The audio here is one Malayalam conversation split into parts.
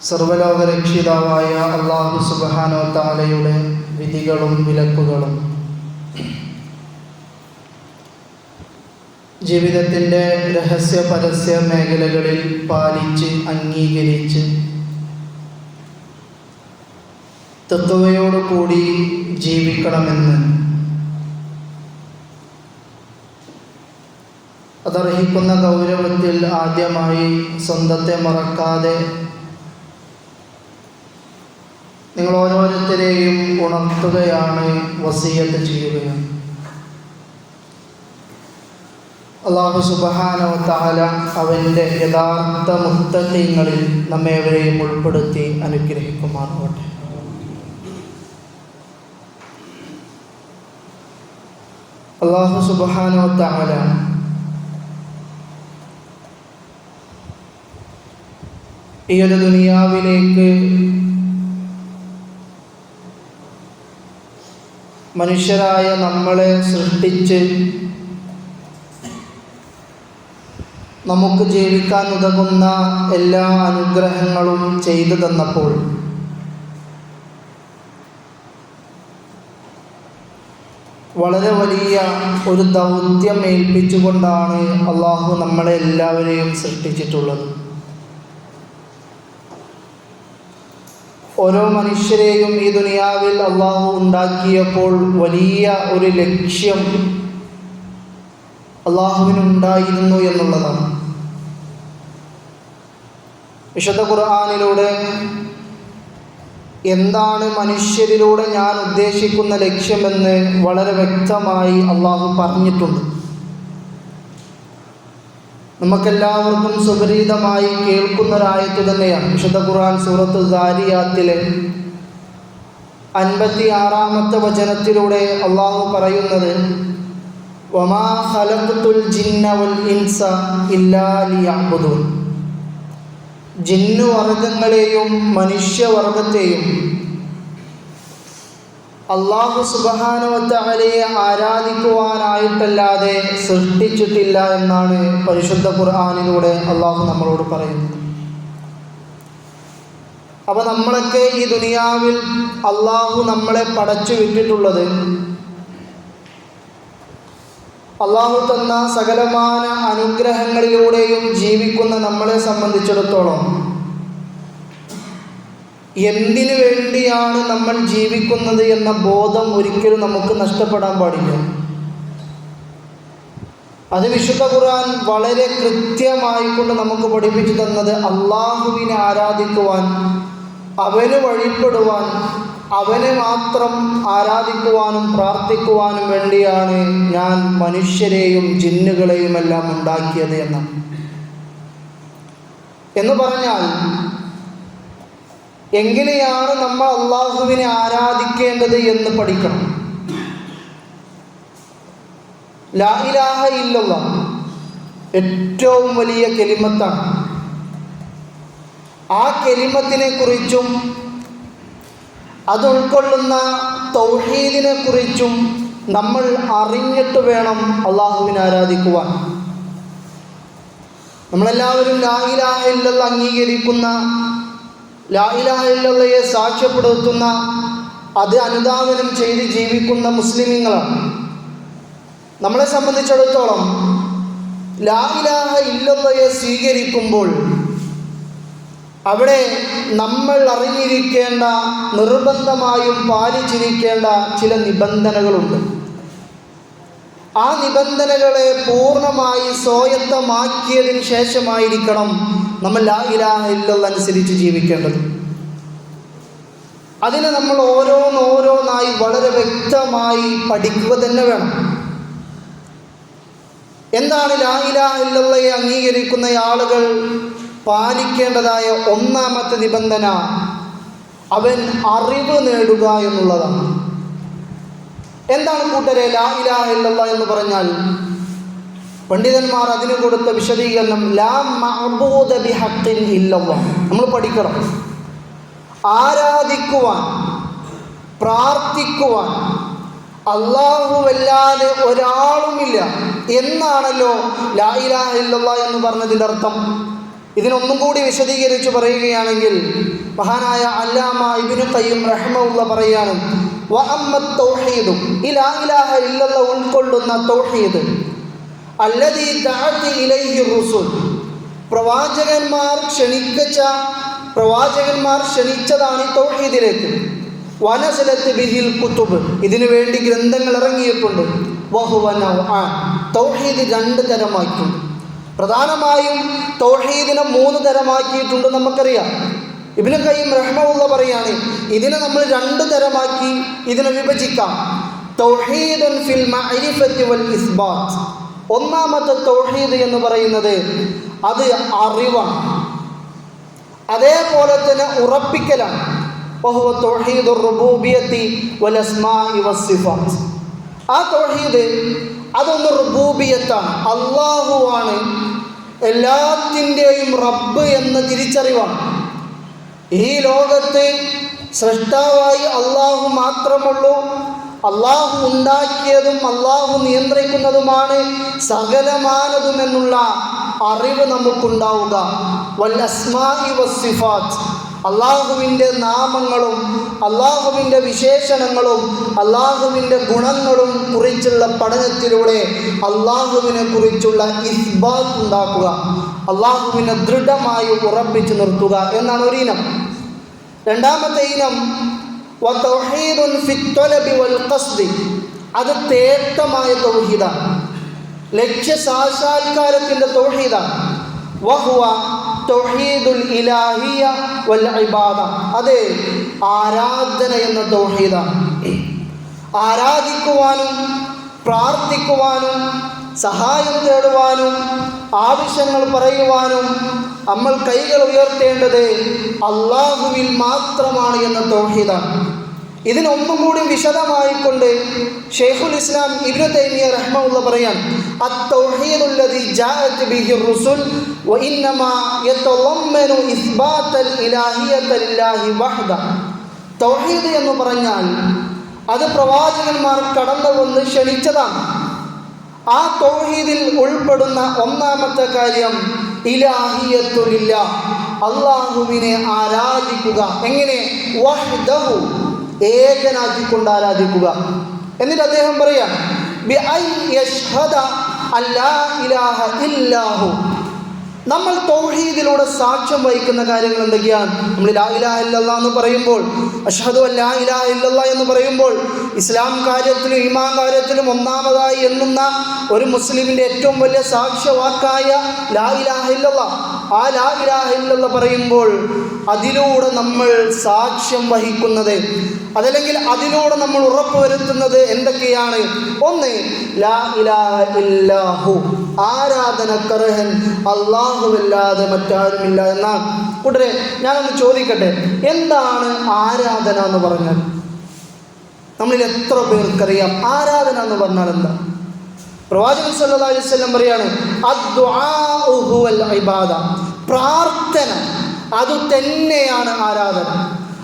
സർവ്വലോകരക്ഷിതാവായ അല്ലാഹു സുബ്ഹാനഹു വ തആലയുടെ വിധികളും വിലക്കുകളും ജീവിതത്തിൻ്റെ രഹസ്യ പരസ്യ മേഖലകളിൽ പാലിച്ച് അംഗീകരിച്ച് തഖ്വയോടുകൂടി ജീവിക്കണമെന്ന് അതർഹിക്കുന്ന ഗൗരവത്തിൽ ആദ്യമായി സ്വന്തത്തെ മറക്കാതെ നിങ്ങൾ ഓരോരുത്തരെയും ഉണർത്തുകയാണ്, വസിയത്ത് ചെയ്യുകയാണ്. അല്ലാഹു സുബ്ഹാനഹു വ തആല അവൻ്റെ യഥാർത്ഥ മുത്തഖീങ്ങളിൽ നമ്മേവരെയും ഉൾപ്പെടുത്തി അനുഗ്രഹിക്കുമാറാവട്ടെ. അല്ലാഹു സുബ്ഹാനഹു വ തആല ഈ ഒരു ദുനിയാവിലേക്ക് മനുഷ്യരായ നമ്മളെ സൃഷ്ടിച്ച് നമുക്ക് ജീവിക്കാൻ ഉതകുന്ന എല്ലാ അനുഗ്രഹങ്ങളും ചെയ്തു തന്നപ്പോൾ വളരെ വലിയ ഒരു ദൗത്യം ഏൽപ്പിച്ചുകൊണ്ടാണ് അള്ളാഹു നമ്മളെ എല്ലാവരെയും സൃഷ്ടിച്ചിട്ടുള്ളത്. ഓരോ മനുഷ്യരെയും ഈ ദുനിയാവിൽ അള്ളാഹു ഉണ്ടാക്കിയപ്പോൾ വലിയ ഒരു ലക്ഷ്യം അള്ളാഹുവിനുണ്ടായിരുന്നു എന്നുള്ളതാണ്. വിശുദ്ധ ഖുർആനിലൂടെ എന്താണ് മനുഷ്യരിലൂടെ ഞാൻ ഉദ്ദേശിക്കുന്ന ലക്ഷ്യമെന്ന് വളരെ വ്യക്തമായി അള്ളാഹു പറഞ്ഞിട്ടുണ്ട്. നമുക്കെല്ലാവർക്കും സുപരിചിതമായി കേൾക്കുന്നൊരായത്ത് തന്നെയാണ്. വിശുദ്ധ ഖുർആൻ സൂറത്ത് സാരിയാത്തിലെ 56-ാമത്തെ വചനത്തിലൂടെ അള്ളാഹു പറയുന്നത്, വമാ ഖലഖ്തുൽ ജിന്ന വൽ ഇൻസ ഇല്ലാ ലിയഅ്ബുദൂൻ. ജിന്നുവർഗങ്ങളെയും മനുഷ്യവർഗത്തെയും അല്ലാഹു സുബ്ഹാനഹു വ തആലയെ ആരാധിക്കുവാനായിട്ടല്ലാതെ സൃഷ്ടിച്ചിട്ടില്ല എന്നാണ് പരിശുദ്ധ ഖുർആനിലൂടെ അള്ളാഹു നമ്മളോട് പറയുന്നത്. അപ്പോൾ നമ്മളൊക്കെ ഈ ദുനിയാവിൽ അള്ളാഹു നമ്മളെ പടച്ചു വിട്ടിട്ടുള്ളത് അള്ളാഹു തന്ന സകലമാന അനുഗ്രഹങ്ങളിലൂടെയും ജീവിക്കുന്ന നമ്മളെ സംബന്ധിച്ചിടത്തോളം എന്തിനു വേണ്ടിയാണ് നമ്മൾ ജീവിക്കുന്നത് എന്ന ബോധം ഒരിക്കലും നമുക്ക് നഷ്ടപ്പെടാൻ പാടില്ല. അത് വിശുദ്ധ ഖുർആൻ വളരെ കൃത്യമായിക്കൊണ്ട് നമുക്ക് പഠിപ്പിച്ചു തന്നത് അള്ളാഹുവിനെ ആരാധിക്കുവാൻ, അവന് വഴിപ്പെടുവാൻ, അവനെ മാത്രം ആരാധിക്കുവാനും പ്രാർത്ഥിക്കുവാനും വേണ്ടിയാണ് ഞാൻ മനുഷ്യരെയും ജിന്നുകളെയും എല്ലാം ഉണ്ടാക്കിയത് എന്ന് പറഞ്ഞാൽ എങ്ങനെയാണ് നമ്മൾ അള്ളാഹുവിനെ ആരാധിക്കേണ്ടത് എന്ന് പഠിക്കണം. ലാ ഇലാഹ ഇല്ലല്ലാഹ് ഏറ്റവും വലിയ കലിമത്താണ്. ആ കലിമത്തിനെ കുറിച്ചും അത് ഉൾക്കൊള്ളുന്ന തൗഹീദിനെ കുറിച്ചും നമ്മൾ അറിഞ്ഞിട്ട് വേണം അള്ളാഹുവിനെ ആരാധിക്കുവാൻ. നമ്മളെല്ലാവരും ലാ ഇലാഹ ഇല്ലല്ലാഹ് അംഗീകരിക്കുന്ന, ലാ ഇലാഹ ഇല്ലല്ലാഹയെ സാക്ഷ്യപ്പെടുത്തുന്ന, അത് അനുധാവനം ചെയ്ത് ജീവിക്കുന്ന മുസ്ലിമീങ്ങളാണ്. നമ്മളെ സംബന്ധിച്ചിടത്തോളം ലാ ഇലാഹ ഇല്ലല്ലാഹയെ സ്വീകരിക്കുമ്പോൾ അവിടെ നമ്മൾ അറിഞ്ഞിരിക്കേണ്ട, നിർബന്ധമായും പാലിച്ചിരിക്കേണ്ട ചില നിബന്ധനകളുണ്ട്. ആ നിബന്ധനകളെ പൂർണ്ണമായി സ്വായത്തമാക്കിയതിന് ശേഷമായിരിക്കണം നമ്മൾ ലാ ഇലാഹ ഇല്ലല്ലാഹ് അനുസരിച്ച് ജീവിക്കേണ്ടത്. അതിനെ നമ്മൾ ഓരോന്നായി വളരെ വ്യക്തമായി പഠിക്കുക തന്നെ വേണം. എന്താണ് ലാ ഇലാഹ ഇല്ലല്ലാഹയെ അംഗീകരിക്കുന്ന ആളുകൾ പാലിക്കേണ്ടതായ ഒന്നാമത്തെ നിബന്ധന? അവൻ അറിവ് നേടുക എന്നുള്ളതാണ്. എന്താണ് കൂട്ടരെ ലാ ഇലാഹ ഇല്ലല്ലാഹ് എന്ന് പറഞ്ഞാൽ? പണ്ഡിതന്മാർ അതിന് കൊടുത്ത വിശദീകരണം ലാ മഅബൂദ ബിഹഖ്ഖിൻ ഇല്ലല്ലാഹ്. നമ്മൾ പഠിക്കണം. ആരാധിക്കുവാൻ, പ്രാർത്ഥിക്കുവാൻ അല്ലാഹുവല്ലാതെ ഒരാളുമില്ല എന്നാണല്ലോ ലാ ഇലാഹ ഇല്ലല്ലാഹ് എന്ന് പറഞ്ഞതിൻ്റെ അർത്ഥം. ഇതിനൊന്നും കൂടി വിശദീകരിച്ച് പറയുകയാണെങ്കിൽ മഹാനായ അല്ലാമ ഇബ്നു ഖയ്യിം റഹിമഹുല്ലാഹ് പറയാണ്, വഅമ്മത് തൗഹീദു ഇലാ ഇലാഹ ഇല്ലല്ലാഹ് ഉൾക്കൊള്ളുന്ന തൗഹീദ് അല്ലദീ ദഅഅത ഇലൈഹി റുസുൽ, പ്രവാചകന്മാർ ക്ഷണിച്ചതാണ് തൗഹീദിലേക്ക്. വനസലത്ത് ബിഹിൽ കുതുബ്, ഇതിനു വേണ്ടി ഗ്രന്ഥങ്ങൾ ഇറങ്ങിയിട്ടുണ്ട്. വഹുവ നൗആൻ, തൗഹീദ് 2 തരമായിട്ടുണ്ട്. പ്രധാനമായും തൗഹീദിനെ 3 തരമാക്കിയിട്ടുണ്ട് നമുക്കറിയാം. ഇബ്നു ഖയ്യിം റഹിമഹുല്ലാഹ് പറയാണ്, ഇതിനെ നമ്മൾ 2 തരമാക്കി ഇതിനെ വിഭജിക്കാം. തൗഹീദുൻ ഫിൽ മഅരിഫത്തി വൽ ഇസ്ബാത്ത്, ഒന്നാമത്തെ തൗഹീദ് എന്ന് പറയുന്നത് അത് അറിവാണ്, അതേപോലെ തന്നെ ഉറപ്പിക്കലാണ്. വഹുവ തൗഹീദുർ റുബൂബിയ്യത്തി വൽ അസ്മാഇ വസ്സിഫാത്ത്, ആ തൗഹീദ് അതൊന്ന് റുബൂബിയത്താണ്, അള്ളാഹുവാണ് എല്ലാത്തിൻ്റെയും റബ്ബ് എന്ന തിരിച്ചറിവാണ്. ഈ ലോകത്ത് സൃഷ്ടാവായി അള്ളാഹു മാത്രമുള്ളൂ, അള്ളാഹു ഉണ്ടാക്കിയതും അള്ളാഹു നിയന്ത്രിക്കുന്നതുമാണ് സകലമാനതുമെന്നുള്ള അറിവ് നമുക്കുണ്ടാവുക. വൽ അസ്മാഇ വസ്സിഫാത്ത്, അള്ളാഹുവിൻ്റെ നാമങ്ങളും അള്ളാഹുവിൻ്റെ വിശേഷണങ്ങളും അള്ളാഹുവിൻ്റെ ഗുണങ്ങളും കുറിച്ചുള്ള പഠനത്തിലൂടെ അള്ളാഹുവിനെ കുറിച്ചുള്ള ഇസ്ബാത്ത് ഉണ്ടാക്കുക, അള്ളാഹുവിനെ ദൃഢമായി ഉറപ്പിച്ചു നിർത്തുക എന്നാണ് ഒരു ഇനം. രണ്ടാമത്തെ ഇനം വതൗഹീദുൻ ഫിത്തൊലബി വൽ ഖസ്ദി, അത് തേട്ടമായ തൗഹീദാണ്, ലക്ഷ്യസാക്ഷാത്കാരത്തിൻ്റെ തൗഹീദാണ്. വഹുവ തൗഹീദുൽ ഇലാഹിയ വൽ ഇബാദ, അത് ആരാധന എന്ന തൗഹീദാണ്. ആരാധിക്കുവാനും പ്രാർത്ഥിക്കുവാനും സഹായം തേടുവാനും ആവശ്യങ്ങൾ പറയുവാനും നമ്മൾ കൈകൾ ഉയർത്തേണ്ടത് അള്ളാഹുവിൽ മാത്രമാണ് എന്ന തൗഹീദാണ്. ഇതിനൊന്നും കൂടി വിശദമായിക്കൊണ്ട് ശൈഖുൽ ഇസ്ലാം ഇബ്നു തൈമിയ്യ റഹിമഹുല്ലാഹ് പറയാൻ, അത്തൗഹീദുല്ലദീ ജാഅത് ബിഹി റുസുൽ വഇന്നമാ യതളമ്മനു ഇസ്ബാതൽ ഇലാഹിയത ലില്ലാഹി വഹ്ദ. തൗഹീദ് എന്ന് പറഞ്ഞാൽ അത് പ്രവാചകന്മാർ കടന്നു വന്ന് ക്ഷണിച്ചതാണ്. ആ തൗഹീദിൽ ഉൾപ്പെടുന്ന ഒന്നാമത്തെ കാര്യം ഇലാഹിയത്തുലില്ലാ, അള്ളാഹുവിനെ ആരാധിക്കുക. എങ്ങനെ? വഹ്ദഹു, ഏകനാക്കിക്കൊണ്ട് ആരാധിക്കുക. എന്നിട്ട് അദ്ദേഹം പറയാം, ബിഅൻ യശ്ഹദ അല്ലാ ഇലാഹ ഇല്ലാഹു, നമ്മൾ തൗഹീദിലൂടെ സാക്ഷ്യം വഹിക്കുന്ന കാര്യങ്ങൾ എന്തൊക്കെയാണ്? നമ്മൾ ലാ ഇലാഹ ഇല്ലല്ലാഹ് എന്ന് പറയുമ്പോൾ, അഷ്ഹദു അല്ലാ ഇലാഹ ഇല്ലല്ലാഹ് എന്ന് പറയുമ്പോൾ ഇസ്ലാം കാര്യത്തിലും ഈമാൻ കാര്യത്തിലും ഒന്നാമതായി എണ്ണുന്ന ഒരു മുസ്ലിമിൻ്റെ ഏറ്റവും വലിയ സാക്ഷ്യവാക്കായ ലാ ഇലാഹ ഇല്ലല്ലാഹ്, ആ ലാ ഇലാഹ ഇല്ലല്ലാഹ് പറയുമ്പോൾ അതിലൂടെ നമ്മൾ സാക്ഷ്യം വഹിക്കുന്നത്, അതല്ലെങ്കിൽ അതിലൂടെ നമ്മൾ ഉറപ്പുവരുത്തുന്നത് എന്തൊക്കെയാണ്? ഒന്ന്, ലാ ഇലാഹ ഇല്ലാഹു, ആരാധനക്കർഹൻ അല്ലാഹുവല്ലാതെ മറ്റാരുമില്ല എന്നാണ്. കൂട്ടരെ, ഞാനൊന്ന് ചോദിക്കട്ടെ, എന്താണ് ആരാധന എന്ന് പറഞ്ഞാൽ? നമ്മളിൽ എത്ര പേർക്കറിയാം ആരാധന എന്ന് പറഞ്ഞാൽ എന്താ? പ്രവാചകൻ സല്ലല്ലാഹു അലൈഹി വസല്ലം പറയാണ്, അദ്ദുആഉ ഹുവൽ ഇബാദ, പ്രാർത്ഥന അത് തന്നെയാണ് ആരാധന.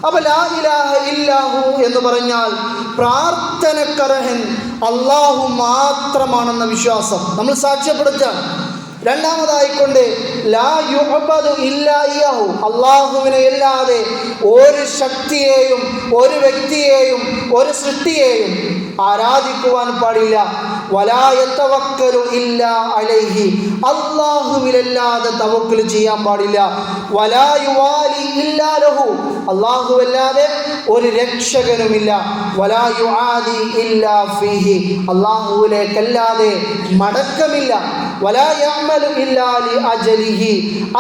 അപ്പോൾ ലാ ഇലാഹ ഇല്ലാഹു എന്ന് പറഞ്ഞാൽ പ്രാർത്ഥനക്കർഹൻ അള്ളാഹു മാത്രമാണെന്ന വിശ്വാസം നമ്മൾ സാക്ഷ്യപ്പെടുത്താൻ. രണ്ടാമതായിക്കൊണ്ട് ലാ യുഅബദു ഇല്ലാ ഇയ്യാഹു, അള്ളാഹുവിനെ അല്ലാതെ ഒരു ശക്തിയെയും ഒരു വ്യക്തിയെയും ഒരു സൃഷ്ടിയെയും ആരാധിക്കുവാൻ പാടില്ല. വലാ യതവക്കലു ഇല്ലാ അലൈഹി, അള്ളാഹുവിലല്ലാതെ തവക്കുൽ ചെയ്യാൻ പാടില്ല. വലാ യുവാലി ഇല്ലാ ലഹു, അള്ളാഹുവല്ലാതെ ഒരു രക്ഷകനുമില്ല. വലാ യുആദി ഇല്ലാ ഫീഹി, അള്ളാഹുവിലേക്കല്ലാതെ മടക്കമില്ല. വലാ യഅമലു ഇല്ലാ ലി അജലിഹി,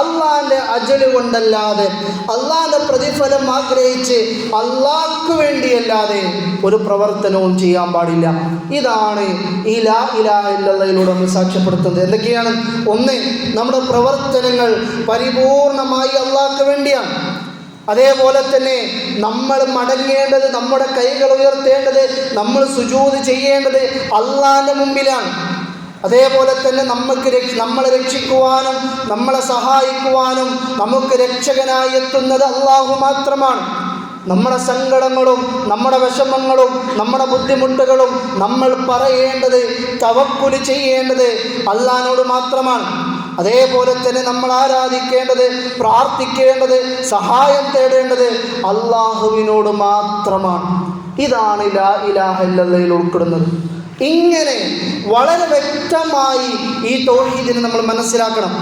അള്ളാഹിൻ്റെ അജല് കൊണ്ടല്ലാതെ, അള്ളാഹിൻ്റെ പ്രതിഫലം ആഗ്രഹിച്ച് അള്ളാഹ്ക്ക് വേണ്ടിയല്ലാതെ ഒരു പ്രവർത്തനവും ചെയ്യാൻ പാടില്ല. ഇതാണ് ഈ ലാ ഇലാഹ ഇല്ലല്ലാഹിലൂടെ നമ്മൾ സാക്ഷ്യപ്പെടുത്തുന്നത്. എന്തൊക്കെയാണ്? ഒന്ന്, നമ്മുടെ പ്രവർത്തനങ്ങൾ പരിപൂർണമായി അള്ളാഹ്ക്ക് വേണ്ടിയാണ്. അതേപോലെ തന്നെ നമ്മൾ മടങ്ങേണ്ടത്, നമ്മുടെ കൈകൾ ഉയർത്തേണ്ടത്, നമ്മൾ സുജൂദ് ചെയ്യേണ്ടത് അള്ളാഹിൻ്റെ മുമ്പിലാണ്. അതേപോലെ തന്നെ നമ്മളെ രക്ഷിക്കുവാനും നമ്മളെ സഹായിക്കുവാനും നമുക്ക് രക്ഷകനായി എത്തുന്നത് അള്ളാഹു മാത്രമാണ്. നമ്മുടെ സങ്കടങ്ങളും നമ്മുടെ വിഷമങ്ങളും നമ്മുടെ ബുദ്ധിമുട്ടുകളും നമ്മൾ പറയേണ്ടത്, തവക്കുൽ ചെയ്യേണ്ടത് അള്ളാഹിനോട് മാത്രമാണ്. അതേപോലെ തന്നെ നമ്മൾ ആരാധിക്കേണ്ടത്, പ്രാർത്ഥിക്കേണ്ടത്, സഹായം തേടേണ്ടത് അള്ളാഹുവിനോട് മാത്രമാണ്. ഇതാണ് ലാ ഇലാഹ ഇല്ലല്ലാഹയിൽ ഉൾപ്പെടുന്നത്. ഇങ്ങനെ വളരെ വ്യക്തമായി ഈ തൗഹീദിനെ നമ്മൾ മനസ്സിലാക്കണം.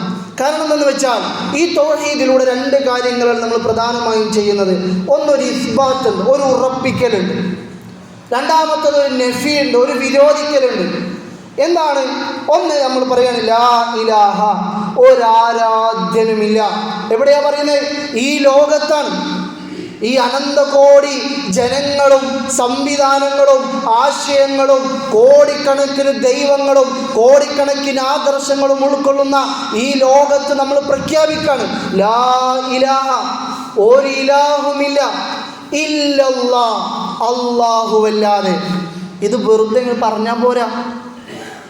കാരണം എന്തെന്ന് വെച്ചാൽ ഈ തൗഹീദിലൂടെ രണ്ട് കാര്യങ്ങളാണ് നമ്മൾ പ്രധാനമായും ചെയ്യുന്നത്. ഒന്നൊരു ഇസ്ബാത്ത് ഉണ്ട്, ഒരു ഉറപ്പിക്കലുണ്ട്. രണ്ടാമത്തത് ഒരു നഫിയുണ്ട്, ഒരു വിരോധിക്കലുണ്ട്. എന്താണ്? ഒന്ന് നമ്മൾ പറയാണ് ലാ ഇലാഹ, ഒരാരാധ്യനുമില്ല. എവിടെയാ പറയുന്നത്? ഈ ലോകത്താണ്. ഈ അനന്തകോടി ജനങ്ങളും സംവിധാനങ്ങളും ആശയങ്ങളും കോടിക്കണക്കിന് ദൈവങ്ങളും കോടിക്കണക്കിന് ആദർശങ്ങളും ഉൾക്കൊള്ളുന്ന ഈ ലോകത്ത് നമ്മൾ പ്രഖ്യാപിക്കാണ് ലാ ഇലാഹ, ഒരു ഇലാഹുമില്ല ഇല്ലല്ലാ, അല്ലാഹുവല്ലാതെ. ഇത് വെറുതെ പറഞ്ഞാൽ പോരാ.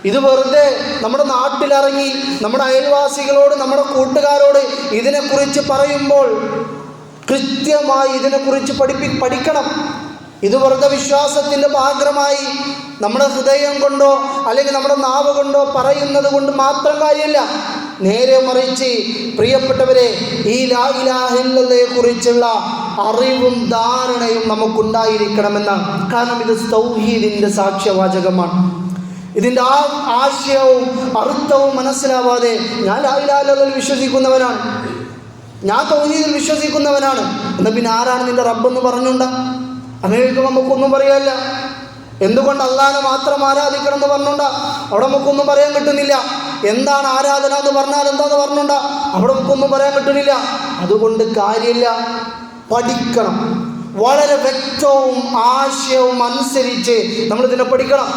ഇത് വെറുതെ നമ്മുടെ നാട്ടിലിറങ്ങി നമ്മുടെ അയൽവാസികളോട്, നമ്മുടെ കൂട്ടുകാരോട് ഇതിനെക്കുറിച്ച് പറയുമ്പോൾ കൃത്യമായി ഇതിനെക്കുറിച്ച് പഠിക്കണം. ഇത് വെറുതെ വിശ്വാസത്തിൻ്റെ ഭാഗമായി നമ്മുടെ ഹൃദയം കൊണ്ടോ അല്ലെങ്കിൽ നമ്മുടെ നാവ് കൊണ്ടോ പറയുന്നത് കൊണ്ട് മാത്രം കാര്യമില്ല. നേരെ മറിച്ച് പ്രിയപ്പെട്ടവരെ, ഈ ലാ ഇലാഹ ഇല്ലല്ലാഹയെ കുറിച്ചുള്ള അറിവും ധാരണയും നമുക്കുണ്ടായിരിക്കണമെന്നാണ്. കാരണം ഇത് തൗഹീദിൻ്റെ സാക്ഷ്യവാചകമാണ്. ഇതിൻ്റെ ആശയവും അർത്ഥവും മനസ്സിലാവാതെ ഞാൻ ലാ ഇലാഹ ഇല്ലല്ലാഹയിൽ വിശ്വസിക്കുന്നവനാണ്, ഞാൻ തൗഹീദിൽ വിശ്വസിക്കുന്നവനാണ്, എന്നാൽ പിന്നെ ആരാണ് നിന്റെ റബ്ബെന്ന് പറഞ്ഞുണ്ടാ? അങ്ങനെ നമുക്കൊന്നും പറയാനില്ല. എന്തുകൊണ്ട് അള്ളാഹനെ മാത്രം ആരാധിക്കണം എന്ന് പറഞ്ഞുണ്ടാ? അവിടെ നമുക്കൊന്നും പറയാൻ കിട്ടുന്നില്ല. എന്താണ് ആരാധന എന്ന് പറഞ്ഞാൽ എന്താന്ന് പറഞ്ഞുണ്ടാ? അവിടെ നമുക്കൊന്നും പറയാൻ കിട്ടുന്നില്ല. അതുകൊണ്ട് കാര്യമില്ല, പഠിക്കണം. വളരെ വ്യക്തവും ആശയവും അനുസരിച്ച് നമ്മളിതിനെ പഠിക്കണം.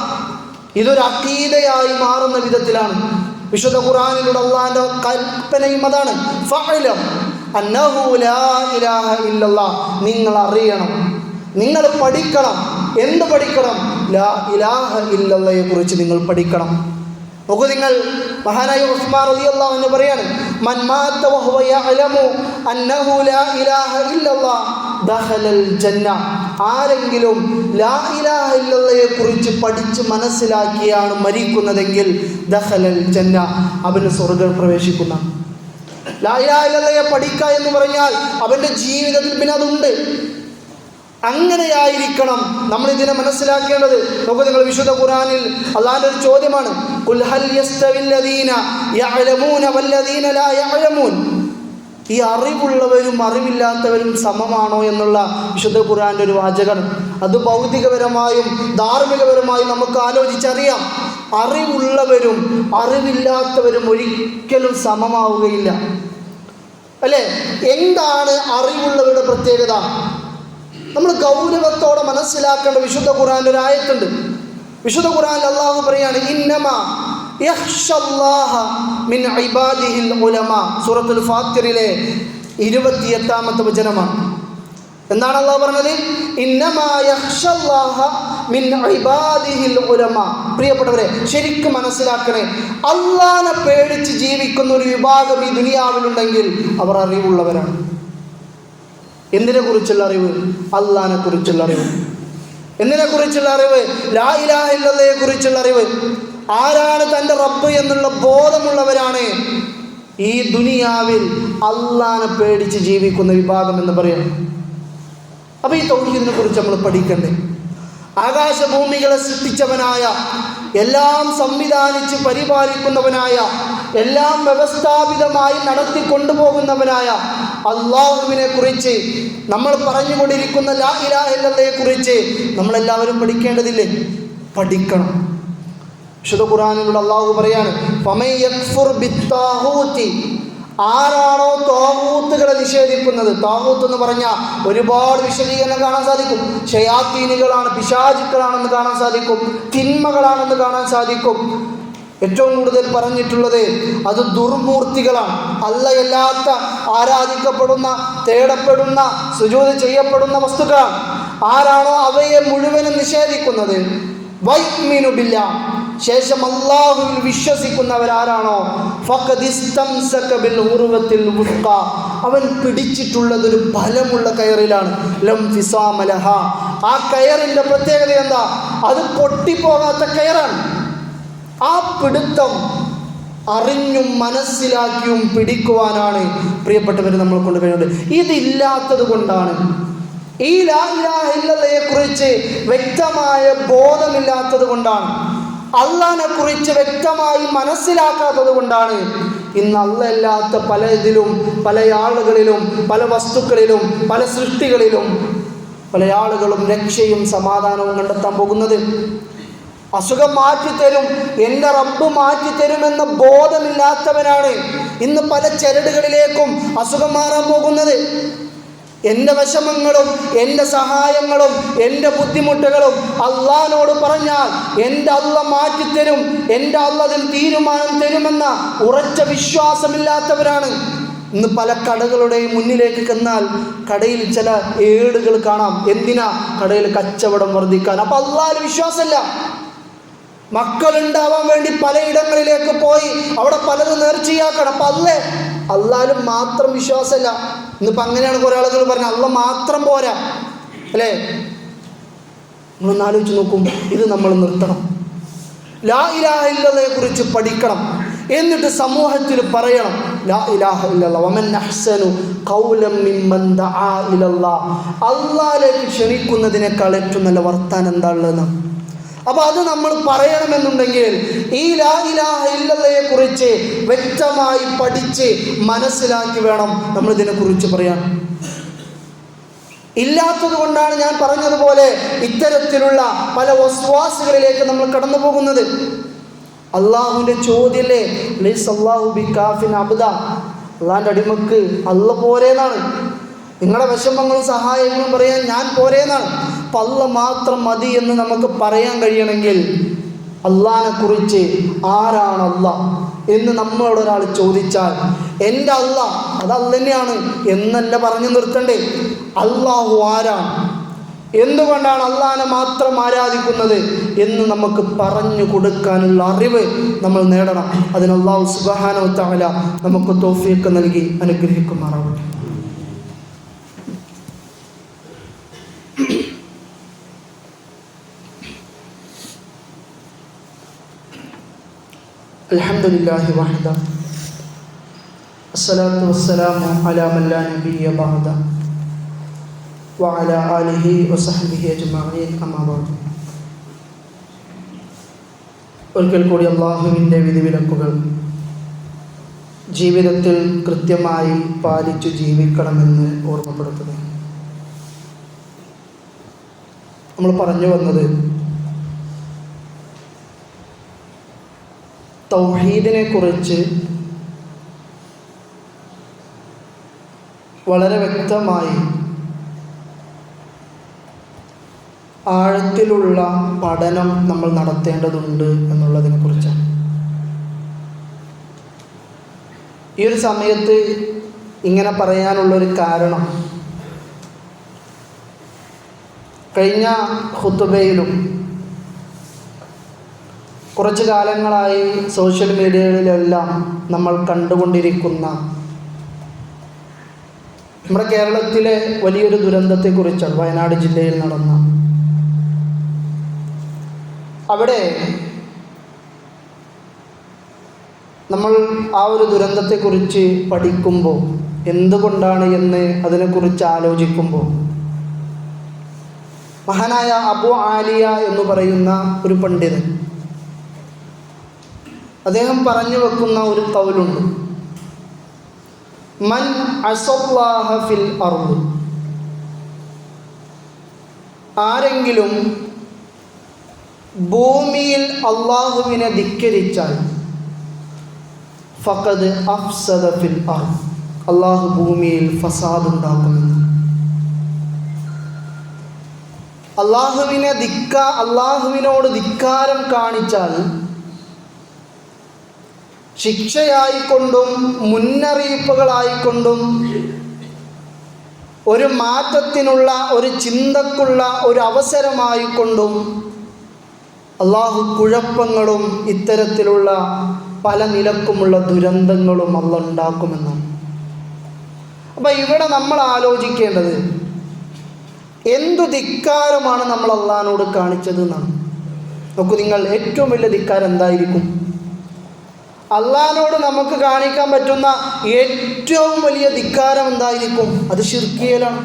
ഇതൊരു അഖീദയായി മാറുന്ന വിധത്തിലാണ്. വിശുദ്ധ ഖുർആനിലൂടെ അള്ളാഹിൻ്റെ കൽപ്പനയും അതാണ്, ഫഅലം അന്നഹു ലാ ഇലാഹ ഇല്ലല്ലാഹ്. നിങ്ങൾ അറിയണം, നിങ്ങൾ പഠിക്കണം. എന്ത് പഠിക്കണം? ലാ ഇലാഹ ഇല്ലല്ലാഹയെ കുറിച്ച് നിങ്ങൾ പഠിക്കണം. നോക്കൂ, നിങ്ങൾ മഹാനായ ഉസ്മാൻ റളിയല്ലാഹു അൻഹു പറയാണ്, മൻ മാത വഹുവ യഅലമു അന്നഹു ലാ ഇലാഹ ഇല്ലല്ലാഹ് ദഖലൽ ജന്ന. ആരെങ്കിലും ലാ ഇലാഹ ഇല്ലല്ലാഹയെ കുറിച്ച് പഠിച്ച് മനസ്സിലാക്കിയാണ് മരിക്കുന്നതെങ്കിൽ ദഖലൽ ജന്ന, അവന് സ്വർഗ്ഗം പ്രവേശിക്കുന്ന. ലാ ഇലാഹ ഇല്ലല്ലാഹയെ പഠിക്കുക എന്ന് പറഞ്ഞാൽ അവൻ്റെ ജീവിതത്തിൽ പിന്നെ അതുണ്ട്. അങ്ങനെയായിരിക്കണം നമ്മൾ ഇതിനെ മനസ്സിലാക്കേണ്ടത്. നോക്കൂ, നിങ്ങൾ വിശുദ്ധ ഖുർആനിൽ അള്ളാഹിൻ്റെ ഒരു ചോദ്യമാണ്, ഖുൽ ഹൽ യസ്തവില്ലദീന യഅലമൂന വല്ലദീന ലാ യഅലമൂൻ. ഈ അറിവുള്ളവരും അറിവില്ലാത്തവരും സമമാണോ എന്നുള്ള വിശുദ്ധ ഖുർആന്റെ ഒരു വാചകം. അത് ഭൗതികപരമായും ധാർമ്മികപരമായും നമുക്ക് ആലോചിച്ചറിയാം. അറിവുള്ളവരും അറിവില്ലാത്തവരും ഒരിക്കലും സമമാവുകയില്ല, അല്ലേ? എന്താണ് അറിവുള്ളവരുടെ പ്രത്യേകത? നമ്മൾ ഗൗരവത്തോടെ മനസ്സിലാക്കേണ്ട വിശുദ്ധ ഖുർആനിൽ ഒരു ആയത്തുണ്ട്. വിശുദ്ധ ഖുർആനിൽ അല്ലാഹു പറയാണ്, ഇന്നമാ യഖ്ശല്ലാഹ മിൻ ഇബാദിഹിൽ ഉലമാ. സൂറത്തുൽ ഫാത്തിറിലെ 28ാമത്തെ വചനമാണ്. എന്താണ് അല്ലാഹു പറഞ്ഞത്? ഇന്നമാ യഖ്ശല്ലാഹ മിൻ ഇബാദിഹിൽ ഉലമാ. പ്രിയപ്പെട്ടവരെ, ശരിക്കും മനസ്സിലാക്കണേ, അല്ലാഹനെ പേടിച്ച് ജീവിക്കുന്ന ഒരു വിഭാഗം ഈ ദുനിയാവിലുണ്ടെങ്കിൽ അവർ അറിവുള്ളവരാണ്. എന്തിനെ കുറിച്ചുള്ള അറിവ്? അല്ലാഹനെ കുറിച്ചുള്ള അറിവ്. എന്തിനെ കുറിച്ചുള്ള അറിവ്? ലാ ഇലാഹ ഇല്ലല്ലാഹയെ കുറിച്ചുള്ള അറിവ്. ആരാണ് തൻ്റെ റബ്ബ് എന്നുള്ള ബോധമുള്ളവരാണ് ഈ ദുനിയാവിൽ അല്ലാഹനെ പേടിച്ച് ജീവിക്കുന്ന വിഭാഗം എന്ന് പറയുന്നത്. അപ്പോൾ ഈ തൗഹീദിനെ കുറിച്ച് നമ്മൾ പഠിക്കണ്ടേ? ആകാശഭൂമികളെ സൃഷ്ടിച്ചവനായ, എല്ലാം സംവിധാനിച്ച് പരിപാലിക്കുന്നവനായ, എല്ലാം വ്യവസ്ഥാപിതമായി നടത്തിക്കൊണ്ടുപോകുന്നവനായ അല്ലാഹുവിനെ കുറിച്ച് നമ്മൾ പറഞ്ഞുകൊണ്ടിരിക്കുന്ന ലാ ഇലാഹ ഇല്ലല്ലാഹയെ കുറിച്ച് നമ്മളെല്ലാവരും പഠിക്കേണ്ടതില്ലേ? പഠിക്കണം. വിശുദ്ധ ഖുർആനിലൂടെ അല്ലാഹു പറയാണ്, ഫമൻ യക്ഫുർ ബിത്താഗൂതി. ആരാണോ താഗൂത്തുകളെ നിഷേധിക്കുന്നത്, താഗൂത്ത് എന്ന് പറഞ്ഞാൽ ഒരുപാട് വിശദീകരണം കാണാൻ സാധിക്കും. ശയാത്തീനുകളാണ്, പിശാചുക്കളാണെന്ന് കാണാൻ സാധിക്കും, തിന്മകളാണെന്ന് കാണാൻ സാധിക്കും. ഏറ്റവും കൂടുതൽ പറഞ്ഞിട്ടുള്ളത് അത് ദുർമൂർത്തികളാണ്, അല്ലാത്ത ആരാധിക്കപ്പെടുന്ന, തേടപ്പെടുന്ന, സുജൂദ് ചെയ്യപ്പെടുന്ന വസ്തുക്കളാണ്. ആരാണോ അവയെ മുഴുവനും നിഷേധിക്കുന്നത്, വൈമിനു ബില്ലാഹ്, ശേഷം അല്ലാഹുവിൽ വിശ്വസിക്കുന്നവരാരാണോ, ഫഖദ് ഇസ്തംസക ബിൽ ഉർവത്തിൽ വുസ്ഖ, അവൻ പിടിച്ചിട്ടുള്ളതൊരു ബലമുള്ള കയറിലാണ്. ലം ഫിസാമ ലഹാ. ആ കയറിൻ്റെ പ്രത്യേകത എന്താ? അത് പൊട്ടിപ്പോകാത്ത കയറാണ്. ആ പിടുത്തം അറിഞ്ഞും മനസ്സിലാക്കിയും പിടിക്കുവാനാണ് പ്രിയപ്പെട്ടവർ നമ്മൾ കൊണ്ട് കഴിയുന്നത്. ഇതില്ലാത്തത് കൊണ്ടാണ്, ഈ ലാ ഇലാഹ ഇല്ലല്ലയെ കുറിച്ച് വ്യക്തമായ ബോധമില്ലാത്തത് കൊണ്ടാണ്, അള്ളാഹിനെ കുറിച്ച് വ്യക്തമായി മനസ്സിലാക്കാത്തത് കൊണ്ടാണ് ഇന്ന് അല്ലാത്ത പല ഇതിലും, പല ആളുകളിലും, പല വസ്തുക്കളിലും, പല സൃഷ്ടികളിലും പല ആളുകളും രക്ഷയും സമാധാനവും കണ്ടെത്താൻ പോകുന്നത്. അസുഖം മാറ്റിത്തരും, എൻ്റെ റബ്ബ് മാറ്റിത്തരുമെന്ന ബോധമില്ലാത്തവനാണ് ഇന്ന് പല ചരടുകളിലേക്കും അസുഖം മാറാൻ പോകുന്നത്. എൻ്റെ വിഷമങ്ങളും എൻ്റെ സഹായങ്ങളും എൻ്റെ ബുദ്ധിമുട്ടുകളും അള്ളാഹിനോട് പറഞ്ഞാൽ എൻ്റെ അള്ളാഹ് മാറ്റിത്തരും, എൻ്റെ അള്ളാഹ് അതിന് തീരുമാനം തരുമെന്ന ഉറച്ച വിശ്വാസമില്ലാത്തവരാണ് ഇന്ന് പല കടകളുടെയും മുന്നിലേക്ക് ചെന്നാൽ കടയിൽ ചില ഏടുകൾ കാണാം. എന്തിനാ? കടയിൽ കച്ചവടം വർദ്ധിക്കാൻ. അപ്പം അള്ളാഹിൽ വിശ്വാസമില്ല. മക്കളുണ്ടാവാൻ വേണ്ടി പലയിടങ്ങളിലേക്ക് പോയി അവിടെ പലതും നേർച്ചയാക്കണം. അപ്പം അള്ളാഹിലും മാത്രം വിശ്വാസമില്ല. ഇന്നിപ്പോൾ അങ്ങനെയാണ് കുറേ ആളുകൾ പറഞ്ഞത്, അള്ളാഹ് മാത്രം പോരാ അല്ലേ? നമ്മളൊന്ന് ആലോചിച്ച് നോക്കും. ഇത് നമ്മൾ നിർത്തണം. ലാ ഇലാഹ ഇല്ലല്ലയെ കുറിച്ച് പഠിക്കണം. എന്നിട്ട് സമൂഹത്തിൽ പറയണം ലാ ഇലാഹ ഇല്ലല്ലാഹ് വമൻ അഹ്സനു ഖൗലൻ മിമ്മൻ ദആ ഇലല്ലാഹ്. അല്ലാഹുവിലേക്ക് ക്ഷണിക്കുന്നതിനേക്കാൾ ഏറ്റവും നല്ല വർത്താനം എന്താ ഉള്ളതെന്ന്. അപ്പോൾ അത് നമ്മൾ പറയണമെന്നുണ്ടെങ്കിൽ ഈ ലാ ഇലാഹ ഇല്ലല്ലയെ കുറിച്ച് വ്യക്തമായി പഠിച്ച് മനസ്സിലാക്കി വേണം നമ്മൾ ഇതിനെക്കുറിച്ച് പറയാൻ. ഇല്ലാത്തത് കൊണ്ടാണ് ഞാൻ പറഞ്ഞതുപോലെ ഇത്തരത്തിലുള്ള പല വസ്വാസുകളിലേക്ക് നമ്മൾ കടന്നു പോകുന്നത്. അള്ളാഹുവിൻ്റെ ചോദ്യമല്ലേ, ലൈസല്ലാഹു ബികാഫിൻ അബ്ദ, അള്ളാഹിൻ്റെ അടിമക്ക് അല്ല പോരേന്നാണ്. നിങ്ങളുടെ വിഷമങ്ങളും സഹായങ്ങളും പറയാൻ ഞാൻ പോരേന്നാണ്. അപ്പം അല്ല മാത്രം മതി എന്ന് നമുക്ക് പറയാൻ കഴിയണമെങ്കിൽ അള്ളാഹിനെ കുറിച്ച് ആരാണ് അള്ളാഹ് എന്ന് നമ്മളോട് ഒരാൾ ചോദിച്ചാൽ എൻ്റെ അള്ളാഹ് അത് അല്ല തന്നെയാണ് എന്നല്ല പറഞ്ഞു നിർത്തണ്ടേ. അള്ളാഹു ആരാണ്, എന്തുകൊണ്ടാണ് അള്ളാഹിനെ മാത്രം ആരാധിക്കുന്നത് എന്ന് നമുക്ക് പറഞ്ഞു കൊടുക്കാനുള്ള അറിവ് നമ്മൾ നേടണം. അതിന് അല്ലാഹു സുബ്ഹാനഹു വ തആല നമുക്ക് തൗഫീഖ് നൽകി അനുഗ്രഹിക്കുമാറാവട്ടെ. അൽഹംദുലില്ലാഹി വഹദ അസ്സലാത്തു വസ്സലാമു അലാ മൻ ലാ നബിയ്യ ബഅദ വഅലാ ആലിഹി വസഹ്ബിഹി അജ്മഈൻ അമ്മാ ബഅദ്. ഒരിക്കൽ കൂടി അള്ളാഹുവിൻ്റെ വിധിവിലക്കുകൾ ജീവിതത്തിൽ കൃത്യമായി പാലിച്ചു ജീവിക്കണമെന്ന് ഓർമ്മപ്പെടുത്തുന്നു. നമ്മൾ പറഞ്ഞു വന്നത് തൗഹീദിനെ കുറിച്ച് വളരെ വ്യക്തമായി ആഴത്തിലുള്ള പഠനം നമ്മൾ നടത്തേണ്ടതുണ്ട് എന്നുള്ളതിനെ കുറിച്ചാണ്. ഈ ഒരു സമയത്ത് ഇങ്ങനെ പറയാനുള്ളൊരു കാരണം, കഴിഞ്ഞ ഖുതുബയിലും കുറച്ച് കാലങ്ങളായി സോഷ്യൽ മീഡിയകളിലെല്ലാം നമ്മൾ കണ്ടുകൊണ്ടിരിക്കുന്ന നമ്മുടെ കേരളത്തിലെ വലിയൊരു ദുരന്തത്തെക്കുറിച്ചാണ്. വയനാട് ജില്ലയിൽ നടന്ന, അവിടെ നമ്മൾ ആ ഒരു ദുരന്തത്തെക്കുറിച്ച് പഠിക്കുമ്പോൾ, എന്തുകൊണ്ടാണ് എന്ന് അതിനെക്കുറിച്ച് ആലോചിക്കുമ്പോൾ, മഹാനായ അബു ആലിയ എന്ന് പറയുന്ന ഒരു പണ്ഡിതൻ, അദ്ദേഹം പറഞ്ഞു വെക്കുന്ന ഒരു ഖൗലുണ്ട്, മൻ അസല്ലാഹ ഫിൽ അർദ്, ആരെങ്കിലും ഭൂമിയിൽ അള്ളാഹുവിനെ ധിക്കരിച്ചാൽ ഫഖദ് അഫ്സദ ഫിൽ അർദ്, അള്ളാഹു ഭൂമിയിൽ ഫസാദ് ഉണ്ടാക്കുമെന്ന്. അള്ളാഹുവിനോട് ധിക്കാരം കാണിച്ചാൽ ശിക്ഷയായിക്കൊണ്ടും മുന്നറിയിപ്പുകളായിക്കൊണ്ടും ഒരു മാറ്റത്തിനുള്ള, ഒരു ചിന്തക്കുള്ള ഒരു അവസരമായിക്കൊണ്ടും അള്ളാഹു കുഴപ്പങ്ങളും ഇത്തരത്തിലുള്ള പല നിലക്കുമുള്ള ദുരന്തങ്ങളും അള്ളാഹ് ഉണ്ടാക്കുമെന്നാണ്. അപ്പം ഇവിടെ നമ്മൾ ആലോചിക്കേണ്ടത് എന്തു ധിക്കാരമാണ് നമ്മൾ അള്ളാഹിനോട് കാണിച്ചത് എന്നാണ്. നോക്കൂ, നിങ്ങൾ ഏറ്റവും വലിയ ധിക്കാരം എന്തായിരിക്കും? അള്ളാഹിനോട് നമുക്ക് കാണിക്കാൻ പറ്റുന്ന ഏറ്റവും വലിയ ധിക്കാരം എന്തായിരിക്കും? അത് ശിർക്കിയലാണ്.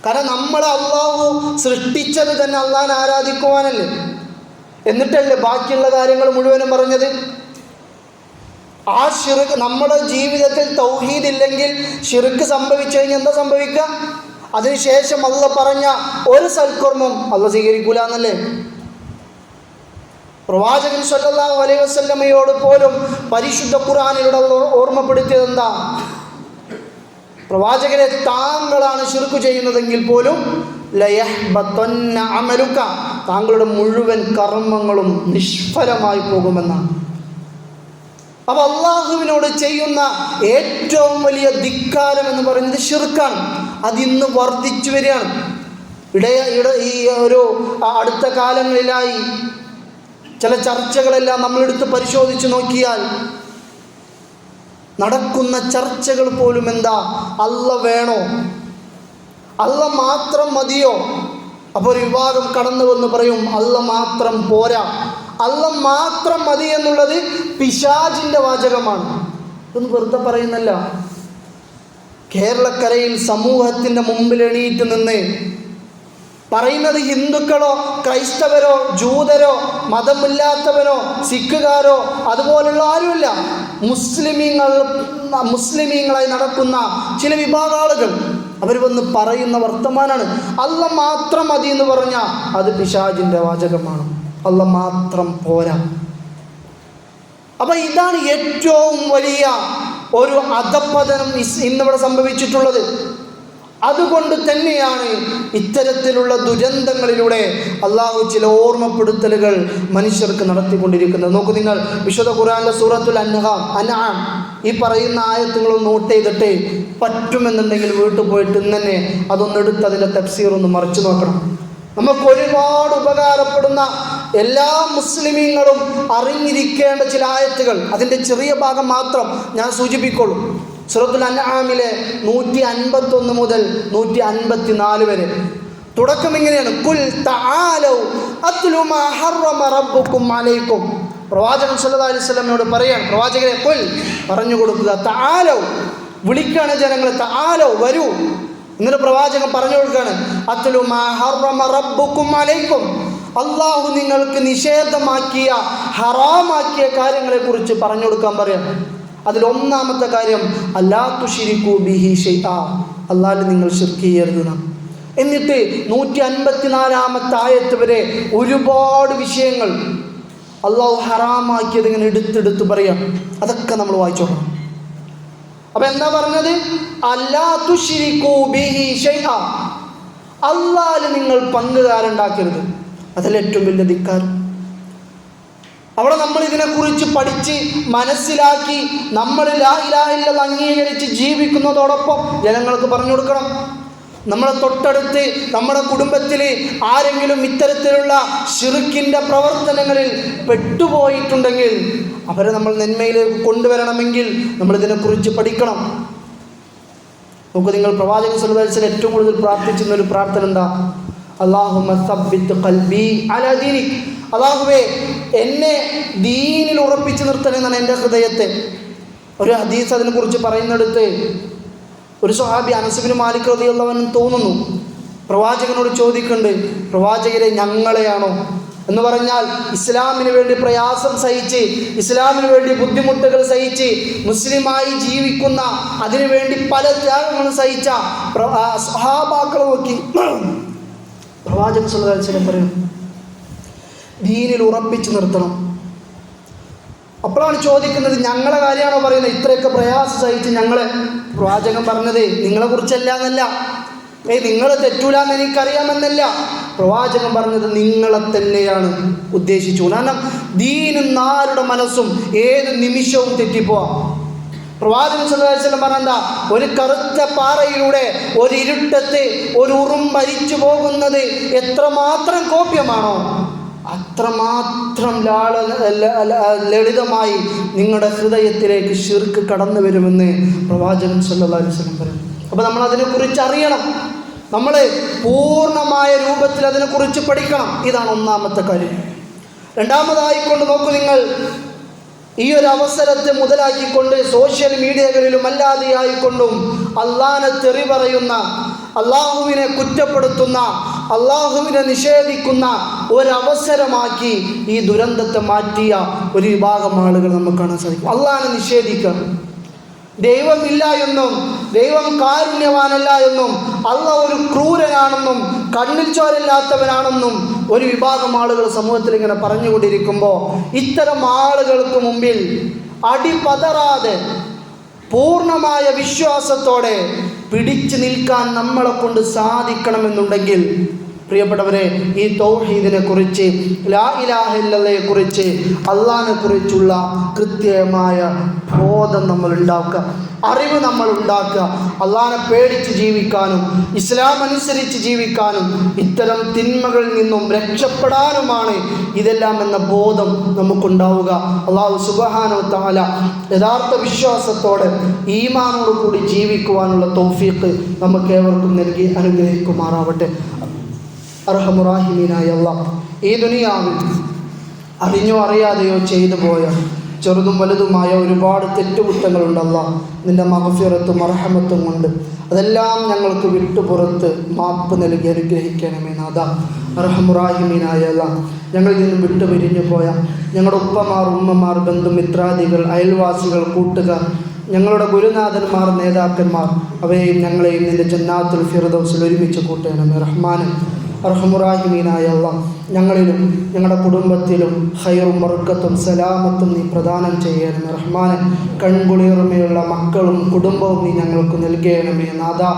കാരണം നമ്മൾ അള്ളാഹു സൃഷ്ടിച്ചത് തന്നെ അള്ളാഹിനെ ആരാധിക്കുവാനല്ലേ, എന്നിട്ടല്ലേ ബാക്കിയുള്ള കാര്യങ്ങൾ മുഴുവനും പറഞ്ഞത്. ആ ഷിർക്ക് നമ്മുടെ ജീവിതത്തിൽ തൗഹീദ് ഇല്ലെങ്കിൽ ഷിർക്ക് സംഭവിച്ചു കഴിഞ്ഞാൽ എന്താ സംഭവിക്കുക? അതിനുശേഷം അള്ളാഹ് പറഞ്ഞ ഒരു സൽക്കർമ്മം അള്ളാഹ് സ്വീകരിക്കൂല എന്നല്ലേ. പ്രവാചകൻ സല്ലല്ലാഹു അലൈഹി വസല്ലമയോട് പോലും പരിശുദ്ധ ഖുർആനിലൂടെ ഓർമ്മപ്പെടുത്തിയത് എന്താ? പ്രവാചകരെ, താങ്കളാണ് ശിർക്ക് ചെയ്യുന്നതെങ്കിൽ പോലും ലയഹ്ബതന്ന അമലുക, താങ്കളുടെ മുഴുവൻ കർമ്മങ്ങളും നിഷ്ഫലമായി പോകുമെന്നാണ്. അപ്പോൾ അള്ളാഹുവിനോട് ചെയ്യുന്ന ഏറ്റവും വലിയ ധിക്കാരം എന്ന് പറയുന്നത് ശിർക്കാണ്. അതിന്ന് വർദ്ധിച്ചു വരികയാണ്. ഈ ഒരു അടുത്ത കാലങ്ങളിലായി ചില ചർച്ചകളെല്ലാം നമ്മളെടുത്ത് പരിശോധിച്ച് നോക്കിയാൽ നടക്കുന്ന ചർച്ചകൾ പോലും എന്താ? അല്ല വേണോ? അല്ല മാത്രം മതിയോ? അപ്പോൾ ഒരു വിഭാഗം കടന്നു വന്ന് പറയും അല്ല മാത്രം പോരാ, അല്ല മാത്രം മതി എന്നുള്ളത് പിശാചിൻ്റെ വാചകമാണ്. ഇതൊന്നും വെറുതെ പറയുന്നല്ല. കേരളക്കരയിൽ സമൂഹത്തിൻ്റെ മുമ്പിൽ എണീറ്റ് നിന്ന് പറയുന്നത് ഹിന്ദുക്കളോ ക്രൈസ്തവരോ ജൂതരോ മതമില്ലാത്തവരോ സിഖുകാരോ അതുപോലുള്ള ആരുമില്ല. മുസ്ലിമീങ്ങളായി നടക്കുന്ന ചില വിഭാഗ ആളുകൾ അവർ വന്ന് പറയുന്ന വർത്തമാനാണ് അല്ല മാത്രം മതി എന്ന് പറഞ്ഞാൽ അത് പിശാചിൻ്റെ വാചകമാണ്. അല്ല മാത്രം പോരാ. അപ്പം ഇതാണ് ഏറ്റവും വലിയ ഒരു അധപ്പതനം ഇന്നിവിടെ സംഭവിച്ചിട്ടുള്ളത്. അതുകൊണ്ട് തന്നെയാണ് ഇത്തരത്തിലുള്ള ദുരന്തങ്ങളിലൂടെ അള്ളാഹു ചില ഓർമ്മപ്പെടുത്തലുകൾ മനുഷ്യർക്ക് നടത്തിക്കൊണ്ടിരിക്കുന്നത്. നോക്കൂ നിങ്ങൾ, വിശുദ്ധ ഖുർആനിലെ സൂറത്തുൽ അൻആം ഈ പറയുന്ന ആയത്തുകൾ നോട്ട് ചെയ്തിട്ട് പറ്റുമെന്നുണ്ടെങ്കിൽ വീട്ടിൽ പോയിട്ട് ഇന്ന് തന്നെ അതൊന്നെടുത്ത് അതിൻ്റെ തഫ്സീർ ഒന്ന് മറിച്ചു നോക്കണം. നമുക്ക് ഒരുപാട് ഉപകാരപ്പെടുന്ന എല്ലാ മുസ്ലിമീങ്ങളും അറിഞ്ഞിരിക്കേണ്ട ചില ആയത്തുകൾ, അതിൻ്റെ ചെറിയ ഭാഗം മാത്രം ഞാൻ സൂചിപ്പിക്കുള്ളൂ. സൂറത്തുൽ അൻആമിലെ 151 മുതൽ 154 വരെ തുടക്കം ഇങ്ങനെയാണ്: ഖുൽ തആലൗ അത്ലു മാ ഹറമ റബ്ബുക്കും അലൈക്കും. പ്രവാചകൻ സല്ലല്ലാഹു അലൈഹി വസല്ലമയോട് പറയാണ്, പ്രവാചകരെ ഖുൽ പറഞ്ഞു കൊടുക്കുക, തആലൗ വിളിക്കാണ് ജനങ്ങളെ, തആലൗ വരൂ. എന്നിട്ട് പ്രവാചകൻ പറഞ്ഞു കൊടുക്കുകയാണ്, അത്ലു മാ ഹറമ റബ്ബുക്കും അലൈക്കും, അള്ളാഹു നിങ്ങൾക്ക് നിഷേധമാക്കിയ ഹറാമാക്കിയ കാര്യങ്ങളെക്കുറിച്ച് പറഞ്ഞു കൊടുക്കാൻ പറയാം. അതിലൊന്നാമത്തെ കാര്യം അല്ലാ തുശ്രികൂ ബിഹി ഷൈആ, അല്ലാഹുവിൽ നിങ്ങൾ ശിർക്ക് ചെയ്യരുത്. എന്നിട്ട് 154-ാമത്തെ ആയത്ത് വരെ ഒരുപാട് വിഷയങ്ങൾ അള്ളാഹു ഹറാമാക്കിയത് ഇങ്ങനെ എടുത്തെടുത്ത് പറയാം. അതൊക്കെ നമ്മൾ വായിച്ചു നോക്കണം. അപ്പം എന്താ പറഞ്ഞത്? അല്ലാ തുശ്രികൂ ബിഹി ഷൈആ, അള്ളാഹുവിൽ നിങ്ങൾ പങ്കുകാരുണ്ടാക്കരുത്. അതല്ല ഏറ്റവും വലിയ ധിക്കാരം. അവിടെ നമ്മൾ ഇതിനെക്കുറിച്ച് പഠിച്ച് മനസ്സിലാക്കി നമ്മൾ ലാ ഇലാഹ ഇല്ലല്ലാഹ് അംഗീകരിച്ച് ജീവിക്കുന്നതോടൊപ്പം ജനങ്ങൾക്ക് പറഞ്ഞു കൊടുക്കണം. നമ്മളെ തൊട്ടടുത്ത് നമ്മുടെ കുടുംബത്തിൽ ആരെങ്കിലും ഇത്തരത്തിലുള്ള ശിർക്കിൻ്റെ പ്രവർത്തനങ്ങളിൽ പെട്ടുപോയിട്ടുണ്ടെങ്കിൽ അവരെ നമ്മൾ നന്മയിലേക്ക് കൊണ്ടുവരണമെങ്കിൽ നമ്മൾ ഇതിനെക്കുറിച്ച് പഠിക്കണം. നമുക്ക് നിങ്ങൾ പ്രവാചകൻ സല്ലല്ലാഹു അലൈഹി വസല്ലം ഏറ്റവും കൂടുതൽ പ്രാർത്ഥിച്ചിരുന്ന ഒരു പ്രാർത്ഥന എന്താ? അല്ലാഹുമ്മ സബ്ബിത് ഖൽബി അലാ ദീനിക്, അല്ലാഹുവേ എന്നെ ദീനിൽ ഉറപ്പിച്ചു നിർത്തണമെന്നാണ് എൻ്റെ ഹൃദയത്തെ. ഒരു ഹദീസ് അതിനെക്കുറിച്ച് പറയുന്നിടത്ത് ഒരു സ്വഹാബി അനസ് ഇബ്നു മാലിക് റളിയല്ലാഹു അൻഹു തോന്നുന്നു പ്രവാചകനോട് ചോദിക്കുന്നുണ്ട്, പ്രവാചകരെ ഞങ്ങളെയാണോ എന്ന് പറഞ്ഞാൽ ഇസ്ലാമിന് വേണ്ടി പ്രയാസം സഹിച്ച് ഇസ്ലാമിന് വേണ്ടി ബുദ്ധിമുട്ടുകൾ സഹിച്ച് മുസ്ലിമായി ജീവിക്കുന്ന അതിനുവേണ്ടി പല ത്യാഗങ്ങളും സഹിച്ച സ്വഹാബാക്കളെ നോക്കി പ്രവാചകൻ സല്ലല്ലാഹു അലൈഹി വസല്ലം പറയും ദീനിൽ ഉറപ്പിച്ചു നിർത്തണം. അപ്പോഴാണ് ചോദിക്കുന്നത് ഞങ്ങളെ കാര്യമാണോ പറയുന്നത്? ഇത്രയൊക്കെ പ്രയാസം സഹിച്ച് ഞങ്ങളെ. പ്രവാചകൻ പറഞ്ഞത് നിങ്ങളെ കുറിച്ചല്ല എന്നല്ല, നിങ്ങൾ തെറ്റൂലെന്ന് എനിക്കറിയാമെന്നല്ല. പ്രവാചകൻ പറഞ്ഞത് നിങ്ങളെ തന്നെയാണ് ഉദ്ദേശിച്ചു. കാരണം ദീനും ആരുടെ മനസ്സും ഏത് നിമിഷവും തെറ്റിപ്പോവാം. പ്രവാചകൻ സല്ലല്ലാഹു അലൈഹി വസല്ലം പറഞ്ഞെന്താ? ഒരു കറുത്ത പാറയിലൂടെ ഒരു ഇരുട്ടത്ത് ഒരു ഉറുമ്പരിച്ചു പോകുന്നത് എത്രമാത്രം കോപ്യമാണോ അത്രമാത്രം ലളിതമായി നിങ്ങളുടെ ഹൃദയത്തിലേക്ക് ശിർക്ക് കടന്നു വരുമെന്ന് പ്രവാചകൻ സല്ലല്ലാഹു അലൈഹി വസല്ലം പറഞ്ഞു. അപ്പോൾ നമ്മൾ അതിനെക്കുറിച്ച് അറിയണം, നമ്മൾ പൂർണ്ണമായ രൂപത്തിൽ അതിനെക്കുറിച്ച് പഠിക്കണം. ഇതാണ് ഒന്നാമത്തെ കാര്യം. രണ്ടാമതായിക്കൊണ്ട് നോക്കൂ നിങ്ങൾ, ഈ ഒരു അവസരത്തെ മുതലാക്കിക്കൊണ്ട് സോഷ്യൽ മീഡിയകളിലും അല്ലാതെയായിക്കൊണ്ടും അള്ളാഹനെ തെറി പറയുന്ന, അള്ളാഹുവിനെ കുറ്റപ്പെടുത്തുന്ന, അള്ളാഹുവിനെ നിഷേധിക്കുന്ന ഒരവസരമാക്കി ഈ ദുരന്തത്തെ മാറ്റിയ ഒരു വിഭാഗം ആളുകൾ നമുക്ക് കാണാൻ സാധിക്കും. അള്ളാഹനെ നിഷേധിക്കുക, ദൈവമില്ല എന്നും ദൈവം കാരുണ്യവാനല്ല എന്നും അള്ളാഹ് ഒരു ക്രൂരനാണെന്നും കണ്ണിൽ ചോരല്ലാത്തവനാണെന്നും ഒരു വിഭാഗം ആളുകൾ സമൂഹത്തിൽ ഇങ്ങനെ പറഞ്ഞുകൊണ്ടിരിക്കുമ്പോൾ ഇത്തരം ആളുകൾക്ക് മുമ്പിൽ അടിപതറാതെ പൂർണ്ണമായ വിശ്വാസത്തോടെ പിടിച്ചു നിൽക്കാൻ നമ്മളെ കൊണ്ട് സാധിക്കണമെന്നുണ്ടെങ്കിൽ പ്രിയപ്പെട്ടവരെ, ഈ തൗഹീദിനെ കുറിച്ച്, ലാ ഇലാഹ ഇല്ലല്ലയെ കുറിച്ച്, അള്ളാഹിനെ കുറിച്ചുള്ള കൃത്യമായ ബോധം നമ്മൾ ഉണ്ടാക്കുക, അറിവ് നമ്മൾ ഉണ്ടാക്കുക. അള്ളാഹിനെ പേടിച്ച് ജീവിക്കാനും ഇസ്ലാം അനുസരിച്ച് ജീവിക്കാനും ഇത്തരം തിന്മകളിൽ നിന്നും രക്ഷപ്പെടാനുമാണ് ഇതെല്ലാം എന്ന ബോധം നമുക്കുണ്ടാവുക. അള്ളാഹു സുബ്ഹാനഹു വ തആല യഥാർത്ഥ വിശ്വാസത്തോടെ ഈമാനോട് കൂടി ജീവിക്കുവാനുള്ള തൗഫീഖ് നമുക്ക് ഏവർക്കും നൽകി അനുഗ്രഹിക്കുമാറാവട്ടെ. അർഹമുറാഹിമീനായ അല്ലാഹ്, ഈ ദുനിയാവിൽ അറിഞ്ഞോ അറിയാതെയോ ചെയ്തു പോയ ചെറുതും വലുതുമായ ഒരുപാട് തെറ്റുകുറ്റങ്ങളുണ്ട്. അല്ലാഹ്, നിൻ്റെ മഗ്ഫിറത്തും അർഹമത്തും കൊണ്ട് അതെല്ലാം ഞങ്ങൾക്ക് വിട്ടുപുറത്ത് മാപ്പ് നൽകി അനുഗ്രഹിക്കണമേ നാഥാ. അർഹമുറാഹിമീനായ അല്ലാഹ്, ഞങ്ങളിൽ നിന്നും വിട്ടുപിരിഞ്ഞു പോയ ഞങ്ങളുടെ ഉപ്പമാർ, ഉമ്മമാർ, ബന്ധുമിത്രാദികൾ, അയൽവാസികൾ, കൂട്ടുകാർ, ഞങ്ങളുടെ ഗുരുനാഥന്മാർ, നേതാക്കന്മാർ, അവരെയും ഞങ്ങളെയും നിൻ്റെ ജന്നാത്തുൽ ഫിർദൗസിൽ ഒരുമിച്ച് കൂട്ടണമേ റഹ്മാനെ. അർഹമുറാഹിമീനായ അല്ലാഹ്, ഞങ്ങളിലും ഞങ്ങളുടെ കുടുംബത്തിലും ഖൈറും ബർക്കത്തും സലാമത്തും നീ പ്രദാനം ചെയ്യണമേ റഹ്മാനെ. കൺകുളിർമയുള്ള മക്കളും കുടുംബവും നീ ഞങ്ങൾക്ക് നൽകണമേ നാഥാ.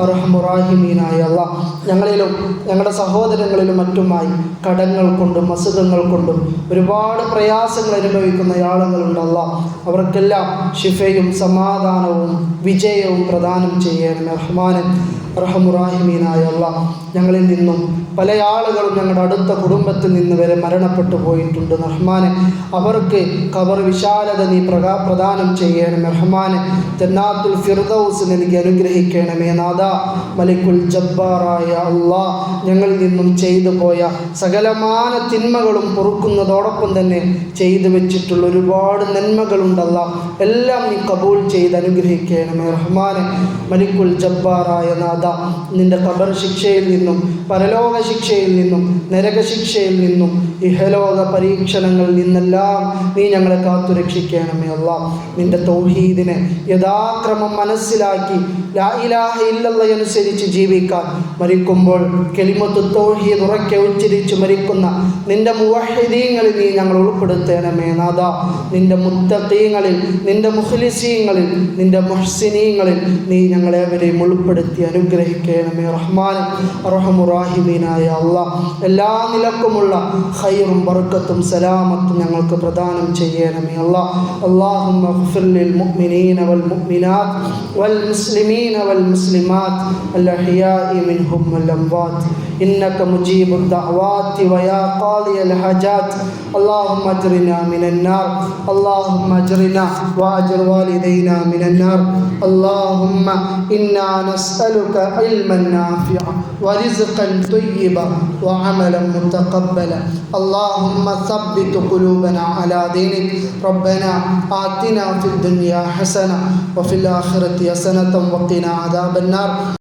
അർഹമുറാഹിമീനായ അല്ലാഹ്, ഞങ്ങളിലും ഞങ്ങളുടെ സഹോദരങ്ങളിലും മറ്റുമായി കടങ്ങൾ കൊണ്ടും അസുഖങ്ങൾ കൊണ്ടും ഒരുപാട് പ്രയാസങ്ങൾ അനുഭവിക്കുന്ന ആളുകളുണ്ട്. അല്ലാഹ്, അവർക്കെല്ലാം ശിഫയും സമാധാനവും വിജയവും പ്രദാനം ചെയ്യണമേ റഹ്മാനെ. റഹമുറാഹിമീനായ അല്ലാഹ്, ഞങ്ങളിൽ നിന്നും പല ആളുകളും ഞങ്ങളുടെ അടുത്ത കുടുംബത്തിൽ നിന്ന് വരെ മരണപ്പെട്ടു പോയിട്ടുണ്ട് റഹ്മാനെ. അവർക്ക് ഖബർ വിശാലത നീ പ്രദാനം ചെയ്യണമേ റഹ്മാനെ. ജന്നാത്തുൽ ഫിർദൗസ് നൽകി അനുഗ്രഹിക്കണമേ നാഥാ. മലിക്കുൽ ജബ്ബാറായ അല്ലാഹ്, ഞങ്ങളിൽ നിന്നും ചെയ്തു പോയ സകലമാന തിന്മകളും പൊറുക്കുന്നതോടൊപ്പം തന്നെ ചെയ്തു വെച്ചിട്ടുള്ള ഒരുപാട് നന്മകളുണ്ടല്ല, എല്ലാം നീ കബൂൽ ചെയ്ത് അനുഗ്രഹിക്കണമേ റഹ്മാനെ. മലിക്കുൽ ജബ്ബാറായ നാഥ, നിൻ്റെ ഖബർ ശിക്ഷയിൽ നിന്നും പരലോക ശിക്ഷയിൽ നിന്നും നരകശിക്ഷയിൽ നിന്നും ഇഹലോക പരീക്ഷണങ്ങളിൽ നിന്നെല്ലാം നീ ഞങ്ങളെ കാത്തുരക്ഷിക്കണമേ അല്ലാഹ്. നിൻ്റെ തൗഹീദിനെ യഥാക്രമം മനസ്സിലാക്കി ലാ ഇലാഹ ഇല്ലല്ലാഹ് അനുസരിച്ച് ജീവിക്കാൻ മരിക്കുമ്പോൾ കലിമത്തു തൗഹീദ് ഉറക്കെ ഉച്ചരിച്ച് മരിക്കുന്ന നിൻ്റെ മുവഹ്ഹിദീങ്ങളിൽ നീ ഞങ്ങൾ ഉൾപ്പെടുത്തണമേ നാഥ. നിൻ്റെ മുത്തഖീങ്ങളിൽ, നിൻ്റെ മുഖ്ലിസീങ്ങളിൽ, നിൻ്റെ മുഹ്സിനീങ്ങളിൽ നീ ഞങ്ങളെവരെയും ഉൾപ്പെടുത്തി അനുഗ്രഹിക്കണമേ റഹ്മാൻ. റഹമുറാഹിമീനായ അല്ലാഹ്, എല്ലാ നിലക്കുമുള്ള ഖൈറും ബർക്കത്തും സലാമത്തും ഞങ്ങൾക്ക് പ്രദാനം ചെയ്യണമേ അല്ലാഹ്. അല്ലാഹുമ്മ ഗ്ഫിർ ലിൽ മുഅ്മിനീന വൽ മുഅ്മിനാത്ത് വൽ മുസ്ലിമീന വൽ മുസ്ലിമാത്ത് അൽ അഹ്യാഇ മിൻഹും വൽ അംവാത്ത് ഇന്നക മുജീബുദ് ദഅവാതി വയാ ഖാദിയൽ ഹജാത്ത്. اللهم اجرنا من النار، اللهم اجرنا واجر والدينا من النار. اللهم إنا نسألك علما نافعا ورزقا طيبا وعملا متقبلا. اللهم ثبت قلوبنا على دينك. ربنا آتنا في الدنيا حسنة وفي الآخرة حسنة وقنا عذاب النار.